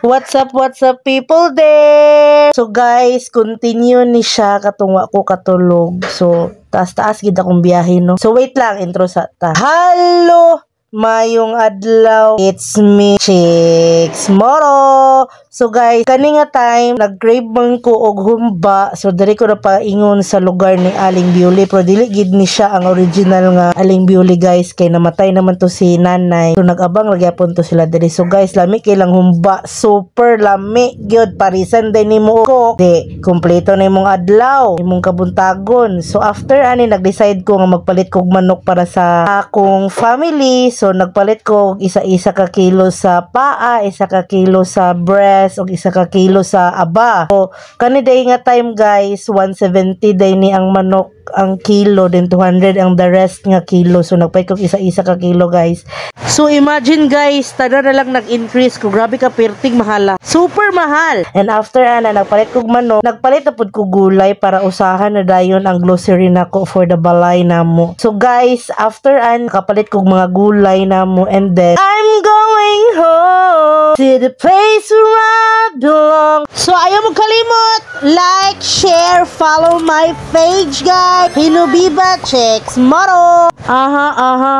What's up people there? So guys, continue ni siya katungwa ko katulog. So taas-taas gid akong biyahe no. So wait lang, intro sa ta. Hello! Mayong adlaw, it's me, Chicks Moro. So guys, kani nga time, nag-crave man ko og humba. So diri ko na paingon sa lugar ni Aling Bioli. Pero dili gid ni siya ang original nga Aling Bioli guys. Kay namatay naman to si nanay. So nag-abang lagyapon to sila diri. So guys, lami kay lang humba. Super lami gyud. Parisan din nimo ko. Di, kompleto na imong adlaw. Imong kabuntagon. So after ani, nag-decide ko nga magpalit kog manok para sa akong family. So nagpalit ko isa-isa ka kilo sa paa, isa ka kilo sa breast, o isa ka kilo sa aba. So kani day nga time guys, 170 day ni ang manok ang kilo, then 200 ang the rest nga kilo. So nagpalit ko isa-isa ka kilo guys. So imagine guys, tada na lang nag-increase ko. Grabe ka perting mahala. Super mahal. And after ana, nagpalit kog manok, nagpalit na pud ko gulay para usahan na dayon ang grocery nako for the balay namo. So guys, after an kapalit kog mga gulay namo, and then I'm going home to the place where I belong. So ayaw mo kalimot, like, share, follow my page guys. Hinubiba Chicks Moro. Aha.